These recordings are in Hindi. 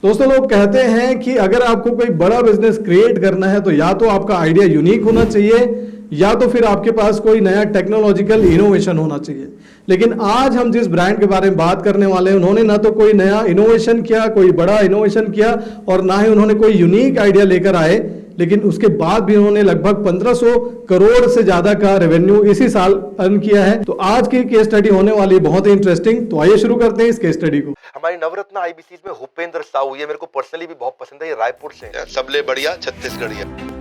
दोस्तों लोग कहते हैं कि अगर आपको कोई बड़ा बिजनेस क्रिएट करना है तो या तो आपका आइडिया यूनिक होना चाहिए या तो फिर आपके पास कोई नया टेक्नोलॉजिकल इनोवेशन होना चाहिए। लेकिन आज हम जिस ब्रांड के बारे में बात करने वाले हैं उन्होंने ना तो कोई नया इनोवेशन किया, कोई बड़ा इनोवेशन किया और ना ही उन्होंने कोई यूनिक आइडिया लेकर आए, लेकिन उसके बाद भी उन्होंने लगभग 1500 करोड़ से ज्यादा का रेवेन्यू इसी साल अर्न किया है। तो आज की केस स्टडी होने वाली है बहुत ही इंटरेस्टिंग। तो आइए शुरू करते हैं इस केस स्टडी को। हमारी नवरत्न आईबीसी में भूपेंद्र साहू, ये मेरे को पर्सनली भी बहुत पसंद है, ये रायपुर से है। सबले बढ़िया छत्तीसगढ़िया।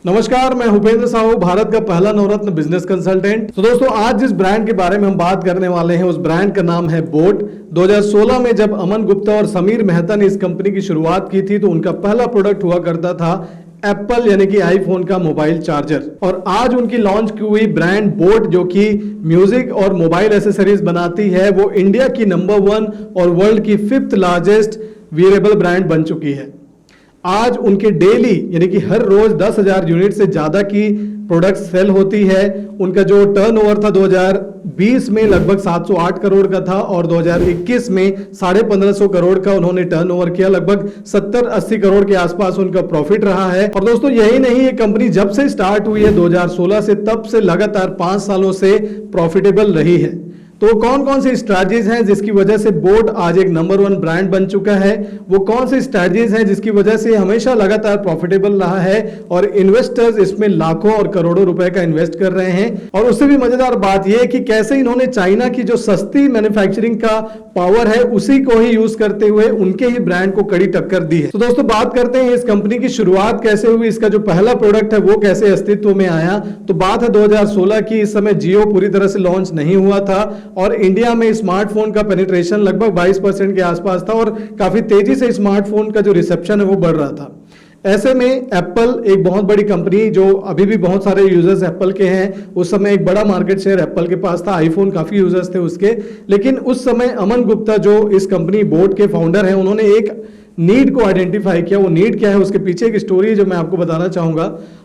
नमस्कार, मैं भूपेंद्र साहू, भारत का पहला नवरत्न बिजनेस कंसल्टेंट। तो दोस्तों आज जिस ब्रांड के बारे में हम बात करने वाले हैं उस ब्रांड का नाम है बोट। 2016 में जब अमन गुप्ता और समीर मेहता ने इस कंपनी की शुरुआत की थी तो उनका पहला प्रोडक्ट हुआ करता था एप्पल यानी कि आईफोन का मोबाइल चार्जर। और आज उनकी लॉन्च की हुई ब्रांड बोट जो कि म्यूजिक और मोबाइल एसेसरीज बनाती है वो इंडिया की नंबर 1 और वर्ल्ड की 5th लार्जेस्ट वियरेबल ब्रांड बन चुकी है। आज उनके डेली यानी कि हर रोज 10,000 यूनिट से ज्यादा की प्रोडक्ट सेल होती है। उनका जो टर्नओवर था 2020 में लगभग 708 करोड़ का था और 2021 में 1550 करोड़ का उन्होंने टर्नओवर किया। लगभग 70-80 करोड़ के आसपास उनका प्रॉफिट रहा है। और दोस्तों यही नहीं, ये कंपनी जब से स्टार्ट हुई है 2016 से, तब से लगातार 5 सालों से प्रॉफिटेबल रही है। तो कौन कौन सी स्ट्रैटेजीज हैं जिसकी वजह से बोट आज एक नंबर 1 ब्रांड बन चुका है, वो कौन सी स्ट्रैटेजीज हैं जिसकी वजह से हमेशा लगातार प्रॉफिटेबल रहा है और इन्वेस्टर्स इसमें लाखों और करोड़ों रुपए का इन्वेस्ट कर रहे हैं। और उससे भी मजेदार बात यह है कि कैसे इन्होंने चाइना की जो सस्ती मैन्युफैक्चरिंग का पावर है उसी को ही यूज करते हुए उनके ही ब्रांड को कड़ी टक्कर दी है। तो दोस्तों बात करते हैं इस कंपनी की शुरुआत कैसे हुई, इसका जो पहला प्रोडक्ट है वो कैसे अस्तित्व में आया। तो बात है 2016 की। इस समय जियो पूरी तरह से लॉन्च नहीं हुआ था और इंडिया में स्मार्टफोन का पेनिट्रेशन लगभग 22% के आसपास था और काफी तेजी से स्मार्टफोन का जो रिसेप्शन है वो बढ़ रहा था। ऐसे में एप्पल एक बहुत बड़ी कंपनी जो अभी भी बहुत सारे यूजर्स एप्पल के हैं, उस समय एक बड़ा मार्केट शेयर एप्पल के पास था, आईफोन काफी यूजर्स थे उसके। लेकिन उस समय अमन गुप्ता जो इस कंपनी बोट के फाउंडर हैं उन्होंने एक नीड को आइडेंटिफाई किया। वो नीड क्या है उसके पीछे एक स्टोरी है जो मैं आपको बताना चाहूंगा।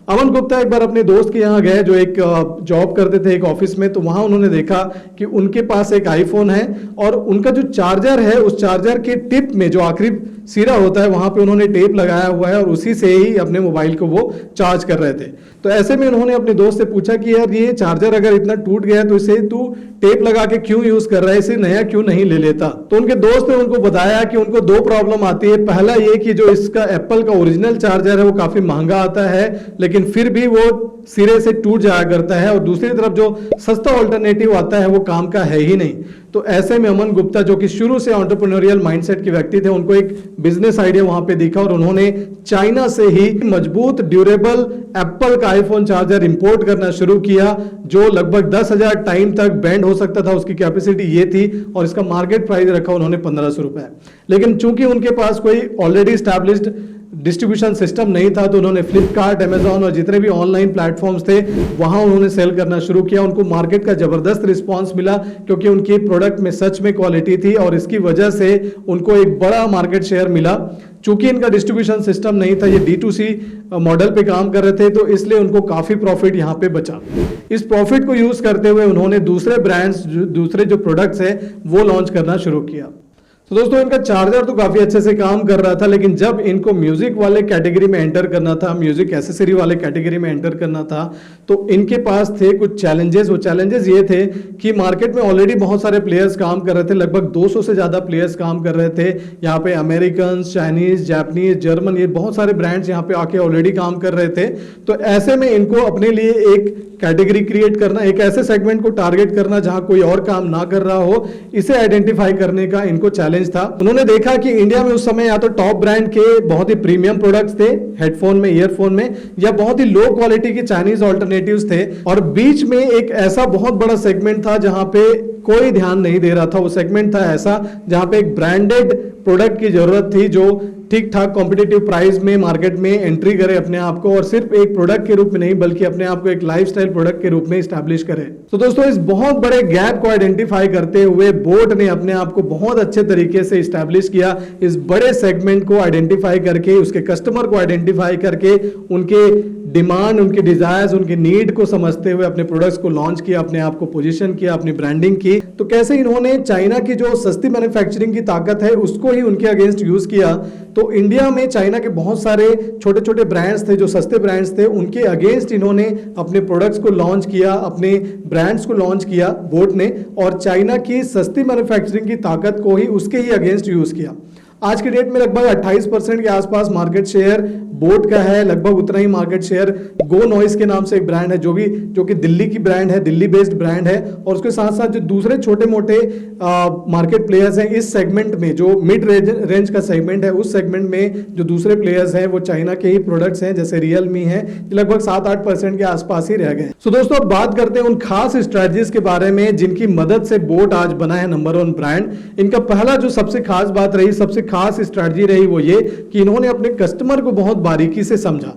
अमन गुप्ता एक बार अपने दोस्त के यहाँ गए जो एक जॉब करते थे एक ऑफिस में, तो वहां उन्होंने देखा कि उनके पास एक आईफोन है और उनका जो चार्जर है उस चार्जर के टिप में जो आखिरी सिरा होता है वहां पे उन्होंने टेप लगाया हुआ है और उसी से ही अपने मोबाइल को वो चार्ज कर रहे थे। तो ऐसे में उन्होंने अपने दोस्त से पूछा कि यार ये चार्जर अगर इतना टूट गया है तो इसे तू टेप लगा के क्यों यूज कर रहा है, इसे नया क्यों नहीं ले लेता। तो उनके दोस्त ने उनको बताया कि उनको 2 प्रॉब्लम आती है। पहला ये कि जो इसका एप्पल का ओरिजिनल चार्जर है वो काफी महंगा आता है लेकिन फिर भी वो सिरे से टूट जाया करता है, और दूसरी तरफ जो सस्ता ऑल्टरनेटिव आता है वो काम का है ही नहीं। तो ऐसे में अमन गुप्ता जो कि शुरू से एंटरप्रेन्योरियल माइंडसेट के व्यक्ति थे, उनको एक बिजनेस आइडिया वहां पे दिखा और उन्होंने चाइना से ही मजबूत ड्यूरेबल एप्पल का आईफोन चार्जर इंपोर्ट करना शुरू किया जो लगभग 10,000 टाइम तक बैंड हो सकता था, उसकी कैपेसिटी ये थी और इसका मार्केट प्राइस रखा उन्होंने 1500 रुपए। लेकिन चूंकि उनके पास कोई ऑलरेडी स्टैब्लिश्ड डिस्ट्रीब्यूशन सिस्टम नहीं था तो उन्होंने फ्लिपकार्ट, अमेजॉन और जितने भी ऑनलाइन प्लेटफॉर्म्स थे वहां उन्होंने सेल करना शुरू किया। उनको मार्केट का जबरदस्त रिस्पांस मिला क्योंकि उनके प्रोडक्ट में सच में क्वालिटी थी और इसकी वजह से उनको एक बड़ा मार्केट शेयर मिला। चूंकि इनका डिस्ट्रीब्यूशन सिस्टम नहीं था, ये D2C मॉडल पे काम कर रहे थे, तो इसलिए उनको काफी प्रॉफिट यहाँ पे बचा। इस प्रॉफिट को यूज करते हुए उन्होंने दूसरे ब्रांड्स, दूसरे जो प्रोडक्ट्स है वो लॉन्च करना शुरू किया। तो दोस्तों इनका चार्जर तो काफी अच्छे से काम कर रहा था, लेकिन जब इनको म्यूजिक वाले कैटेगरी में एंटर करना था, म्यूजिक एसेसरी वाले कैटेगरी में एंटर करना था, तो इनके पास थे कुछ चैलेंजेस। वो चैलेंजेस ये थे कि मार्केट में ऑलरेडी बहुत सारे प्लेयर्स काम कर रहे थे, लगभग 200 से ज्यादा प्लेयर्स काम कर रहे थे। यहाँ पे अमेरिकन, चाइनीज, जापानीज, जर्मन, ये बहुत सारे ब्रांड्स यहाँ पे आके ऑलरेडी काम कर रहे थे। तो ऐसे में इनको अपने लिए एक कैटेगरी क्रिएट करना, एक ऐसे सेगमेंट को टारगेट करना जहां कोई और काम ना कर रहा हो, इसे आइडेंटिफाई करने का इनको चैलेंज था। उन्होंने देखा कि इंडिया में उस समय या तो टॉप ब्रांड के बहुत ही प्रीमियम प्रोडक्ट्स थे हेडफोन में, ईयरफोन में, या बहुत ही लो क्वालिटी के चाइनीज ऑल्टरनेटिव्स थे, और बीच में एक ऐसा बहुत बड़ा सेगमेंट था जहां पे कोई ध्यान नहीं दे रहा था। वो सेगमेंट था ऐसा जहां पे एक ब्रांडेड प्रोडक्ट की जरूरत थी जो ठीक ठाक कॉम्पिटिटिव प्राइस में मार्केट में एंट्री करे अपने आप को, और सिर्फ एक प्रोडक्ट के रूप में नहीं बल्कि अपने आप को एक लाइफस्टाइल प्रोडक्ट के रूप में स्टैब्लिश करे। तो दोस्तों इस बहुत बड़े गैप को आइडेंटिफाई करते हुए बोट ने अपने आप को बहुत अच्छे तरीके से स्टैब्लिश किया। इस बड़े सेगमेंट को आइडेंटिफाई करके, उसके कस्टमर को आइडेंटिफाई करके, उनके डिमांड, उनके डिजायर्स, उनके नीड को समझते हुए अपने प्रोडक्ट्स को लॉन्च किया, अपने आप को पोजीशन किया, अपनी ब्रांडिंग की। तो कैसे इन्होंने चाइना की जो सस्ती मैन्युफैक्चरिंग की ताकत है उसको ही उनके अगेंस्ट यूज किया। तो इंडिया में चाइना के बहुत सारे छोटे छोटे ब्रांड्स थे जो सस्ते ब्रांड्स थे, उनके अगेंस्ट इन्होंने अपने प्रोडक्ट्स को लॉन्च किया, अपने ब्रांड्स को लॉन्च किया बोट ने, और चाइना की सस्ती मैन्युफैक्चरिंग की ताकत को ही उसके ही अगेंस्ट यूज किया। आज की डेट में लगभग 28% के आसपास मार्केट शेयर बोट का है। लगभग उतना ही मार्केट शेयर गो नॉइस के नाम से एक ब्रांड है जो कि दिल्ली की ब्रांड है, दिल्ली बेस्ड ब्रांड है। और उसके साथ साथ जो दूसरे छोटे मोटे मार्केट प्लेयर्स हैं इस सेगमेंट में, जो मिड रेंज का सेगमेंट है, उस सेगमेंट में जो दूसरे प्लेयर्स हैं वो चाइना के ही प्रोडक्ट्स हैं, जैसे रियलमी है, लगभग 7-8% के आसपास ही रह गए। सो दोस्तों अब बात करते हैं उन खास स्ट्रेटजीज के बारे में जिनकी मदद से बोट आज बना है नंबर 1 ब्रांड। इनका पहला जो सबसे खास बात रही, सबसे खास स्ट्रेटजी रही वो ये कि इन्होंने अपने कस्टमर को बहुत बारीकी से समझा।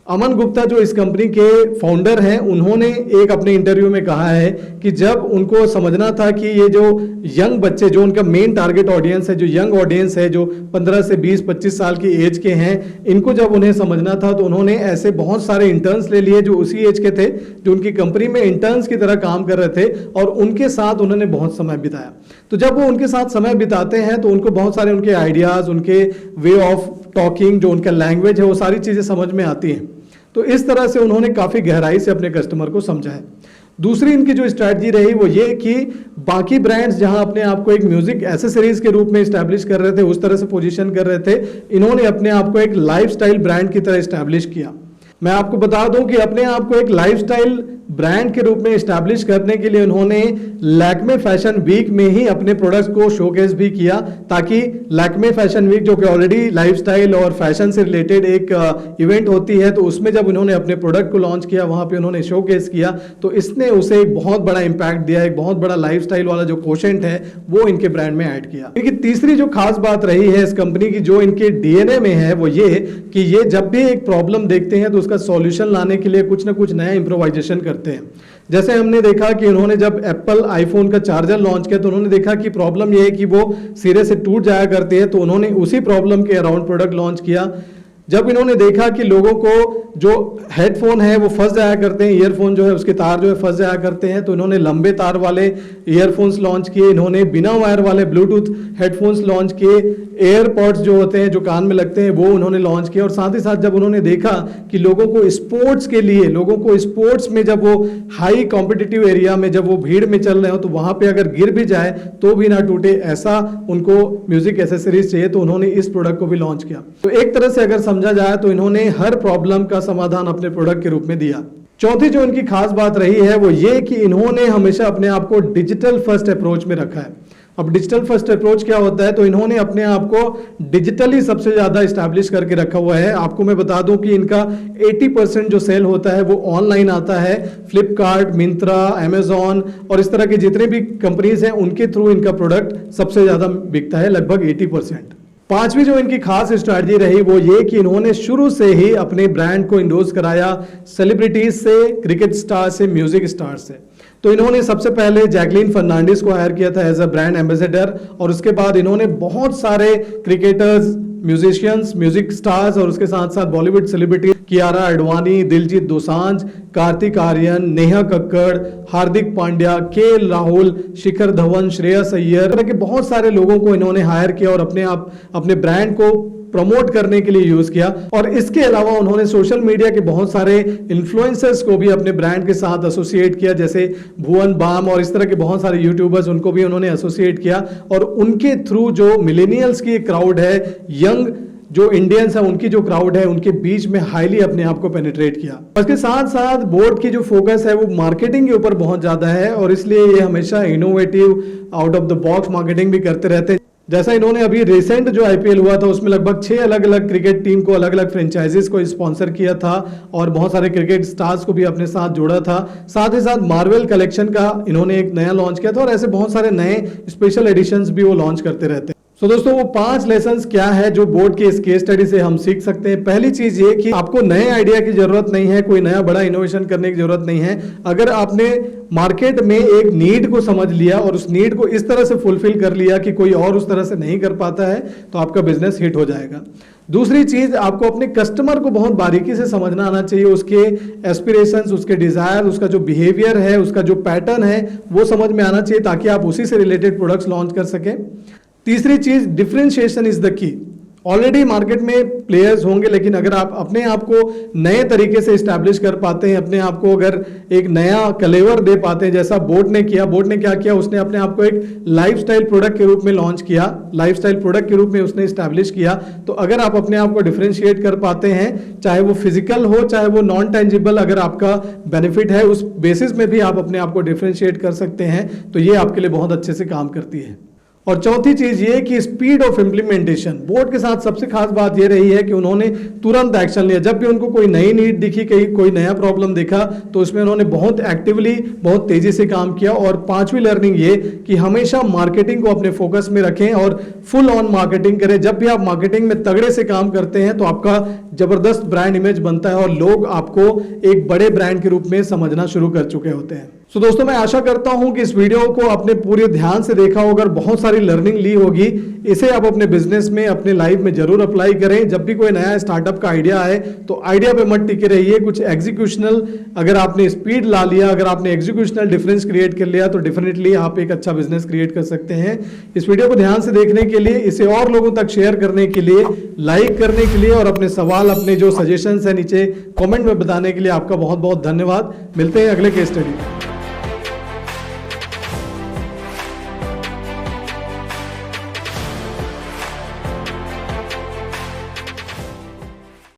अमन गुप्ता जो इस कंपनी के फाउंडर हैं, उन्होंने एक अपने इंटरव्यू में कहा है कि जब उनको समझना था कि ये जो यंग बच्चे, जो उनका मेन टारगेट ऑडियंस है, जो यंग ऑडियंस है, जो 15 से 20-25 साल की एज के हैं, इनको जब उन्हें समझना था तो उन्होंने ऐसे बहुत सारे इंटर्न्स ले लिए जो उसी एज के थे, जो उनकी कंपनी में इंटर्न्स की तरह काम कर रहे थे, और उनके साथ उन्होंने बहुत समय बिताया। तो जब वो उनके साथ समय बिताते हैं तो उनको बहुत सारे उनके आइडियाज, उनके वे ऑफ टॉकिंग, जो उनका लैंग्वेज है, वो सारी चीजें समझ में आती हैं। तो इस तरह से उन्होंने काफी गहराई से अपने कस्टमर को समझा है। दूसरी इनकी जो स्ट्रैटेजी रही वो ये कि बाकी ब्रांड्स जहां अपने आप को एक म्यूजिक एसेसरीज के रूप में स्टैब्लिश कर रहे थे, उस तरह से पोजीशन कर रहे थे, इन्होंने अपने आप को एक लाइफस्टाइल ब्रांड की तरह स्टैब्लिश किया। मैं आपको बता दूं कि अपने आप को एक लाइफस्टाइल ब्रांड के रूप में स्टैब्लिश करने के लिए उन्होंने लैक्मे फैशन वीक में ही अपने प्रोडक्ट्स को शोकेस भी किया, ताकि लैक्मे फैशन वीक जो कि ऑलरेडी लाइफस्टाइल और फैशन से रिलेटेड एक इवेंट होती है, तो उसमें जब उन्होंने अपने प्रोडक्ट को लॉन्च किया, वहां पे उन्होंने शोकेस किया, तो इसने उसे एक बहुत बड़ा इंपैक्ट दिया, एक बहुत बड़ा लाइफस्टाइल वाला जो कोशेंट है वो इनके ब्रांड में ऐड किया। इनकी तीसरी जो खास बात रही है इस कंपनी की, जो इनके डीएनए में है, वो ये कि ये जब भी एक प्रॉब्लम देखते हैं तो उसका सॉल्यूशन लाने के लिए कुछ ना कुछ नया इंप्रोवाइजेशन करते हैं। जैसे हमने देखा कि उन्होंने जब एप्पल आईफोन का चार्जर लॉन्च किया तो उन्होंने देखा कि प्रॉब्लम यह है कि वो सिरे से टूट जाया करती है, तो उन्होंने उसी प्रॉब्लम के अराउंड प्रोडक्ट लॉन्च किया। जब इन्होंने देखा कि लोगों को जो हेडफोन है वो फंस जाया करते हैं, ईयरफोन जो है उसके तार जो है फंस जाया करते हैं, तो इन्होंने लंबे तार वाले ईयरफोन्स लॉन्च किए, इन्होंने बिना वायर वाले ब्लूटूथ हेडफोन्स लॉन्च किए, एयरपॉड्स जो होते हैं जो कान में लगते हैं वो उन्होंने लॉन्च किया। और साथ ही साथ जब उन्होंने देखा कि लोगों को स्पोर्ट्स के लिए, लोगों को स्पोर्ट्स में जब वो हाई कॉम्पिटिटिव एरिया में जब वो भीड़ में चल रहे हो तो वहां पे अगर गिर भी जाए तो भी ना टूटे, ऐसा उनको म्यूजिक एसेसरीज चाहिए, तो उन्होंने इस प्रोडक्ट को भी लॉन्च किया। तो एक तरह से अगर समझा जाए तो इन्होंने हर प्रॉब्लम का समाधान अपने प्रोडक्ट के रूप में दिया। चौथी जो इनकी खास बात रही है वो ये कि इन्होंने हमेशा अपने आप को डिजिटल फर्स्ट अप्रोच में रखा है। अब डिजिटल फर्स्ट अप्रोच क्या होता है, तो इन्होंने अपने आप को डिजिटली सबसे ज्यादा स्टैब्लिश करके रखा हुआ है। आपको मैं बता दूं कि इनका 80% जो सेल होता है वो ऑनलाइन आता है। फ्लिपकार्ट, मिंत्रा, अमेजॉन और इस तरह की जितने भी कंपनीज हैं उनके थ्रू इनका प्रोडक्ट सबसे ज्यादा बिकता है, लगभग 80%। पांचवी जो इनकी खास स्ट्रैटेजी रही वो ये कि इन्होंने शुरू से ही अपने ब्रांड को इंडोर्स कराया सेलिब्रिटीज से, क्रिकेट स्टार से, म्यूजिक स्टार से। तो इन्होंने सबसे पहले जैकलीन फर्नांडिस को हायर किया था एज अ ब्रांड एम्बेसडर, और उसके बाद इन्होंने बहुत सारे क्रिकेटर्स, म्यूजिशियंस, म्यूजिक स्टार्स और उसके साथ साथ बॉलीवुड सेलिब्रिटी कियारा आडवाणी, दिलजीत दोसांझ, कार्तिक आर्यन, नेहा कक्कड़, हार्दिक पांड्या, के राहुल, शिखर धवन, श्रेयस अय्यर, तरह के बहुत सारे लोगों को इन्होंने हायर किया और अपने ब्रांड को प्रमोट करने के लिए यूज किया। और इसके अलावा उन्होंने सोशल मीडिया के बहुत सारे इन्फ्लुएंसर्स को भी अपने ब्रांड के साथ एसोसिएट किया, जैसे भुवन बाम और इस तरह के बहुत सारे यूट्यूबर्स, उनको भी उन्होंने एसोसिएट किया। और उनके थ्रू जो मिलेनियल्स की क्राउड है, यंग जो इंडियंस है उनकी जो क्राउड है, उनके बीच में हाईली अपने आप को पेनिट्रेट किया। उसके साथ साथ बोर्ड की जो फोकस है वो मार्केटिंग के ऊपर बहुत ज्यादा है, और इसलिए ये हमेशा innovative, out of the box marketing भी करते रहते हैं। जैसा इन्होंने अभी रिसेंट जो आईपीएल हुआ था उसमें लगभग 6 अलग अलग क्रिकेट टीम को, अलग अलग फ्रेंचाइजीज को स्पॉन्सर किया था और बहुत सारे क्रिकेट स्टार्स को भी अपने साथ जोड़ा था। साथ ही साथ मार्वल कलेक्शन का इन्होंने एक नया लॉन्च किया था, और ऐसे बहुत सारे नए स्पेशल एडिशंस भी वो लॉन्च करते रहते हैं। दोस्तों वो 5 लेसन्स क्या है जो बोट के इस केस स्टडी से हम सीख सकते हैं। पहली चीज ये कि आपको नए आइडिया की जरूरत नहीं है, कोई नया बड़ा इनोवेशन करने की जरूरत नहीं है। अगर आपने मार्केट में एक नीड को समझ लिया और उस नीड को इस तरह से फुलफिल कर लिया कि कोई और उस तरह से नहीं कर पाता है, तो आपका बिजनेस हिट हो जाएगा। दूसरी चीज, आपको अपने कस्टमर को बहुत बारीकी से समझना आना चाहिए, उसके एस्पिरेशंस, उसके डिजायर, उसका जो बिहेवियर है, उसका जो पैटर्न है वो समझ में आना चाहिए, ताकि आप उसी से रिलेटेड प्रोडक्ट्स लॉन्च कर सकें। तीसरी चीज, differentiation is the key. Already market में प्लेयर्स होंगे, लेकिन अगर आप अपने आप को नए तरीके से इस्टेब्लिश कर पाते हैं, अपने आप को अगर एक नया कलेवर दे पाते हैं, जैसा बोट ने किया। बोट ने क्या किया, उसने अपने आप को एक लाइफस्टाइल प्रोडक्ट के रूप में लॉन्च किया, लाइफस्टाइल प्रोडक्ट के रूप में उसने इस्टेब्लिश किया। तो अगर आप अपने आप को डिफरेंशिएट कर पाते हैं, चाहे वो फिजिकल हो चाहे वो नॉन टेंजिबल, अगर आपका बेनिफिट है उस बेसिस में भी आप अपने आप को डिफरेंशिएट कर सकते हैं, तो ये आपके लिए बहुत अच्छे से काम करती है। और चौथी चीज ये कि स्पीड ऑफ इंप्लीमेंटेशन। बोट के साथ सबसे खास बात ये रही है कि उन्होंने तुरंत एक्शन लिया। जब भी उनको कोई नई नीड दिखी, कोई नया प्रॉब्लम दिखा, तो उसमें उन्होंने बहुत एक्टिवली, बहुत तेजी से काम किया। और पांचवी लर्निंग ये कि हमेशा मार्केटिंग को अपने फोकस में रखें और फुल ऑन मार्केटिंग करें। जब भी आप मार्केटिंग में तगड़े से काम करते हैं तो आपका जबरदस्त ब्रांड इमेज बनता है और लोग आपको एक बड़े ब्रांड के रूप में समझना शुरू कर चुके होते हैं। सो दोस्तों, मैं आशा करता हूं कि इस वीडियो को आपने पूरे ध्यान से देखा होगा और बहुत सारी लर्निंग ली होगी। इसे आप अपने बिजनेस में, अपने लाइफ में जरूर अप्लाई करें। जब भी कोई नया स्टार्टअप का आइडिया आए तो आइडिया पे मत टिके रहिए। कुछ एग्जीक्यूशनल, अगर आपने स्पीड ला लिया, अगर आपने एग्जीक्यूशनल डिफरेंस क्रिएट कर लिया, तो डेफिनेटली आप एक अच्छा बिजनेस क्रिएट कर सकते हैं। इस वीडियो को ध्यान से देखने के लिए, इसे और लोगों तक शेयर करने के लिए, लाइक करने के लिए और अपने सवाल, अपने जो सजेशंस है नीचे कॉमेंट में बताने के लिए आपका बहुत बहुत धन्यवाद। मिलते हैं अगले केस स्टडी में।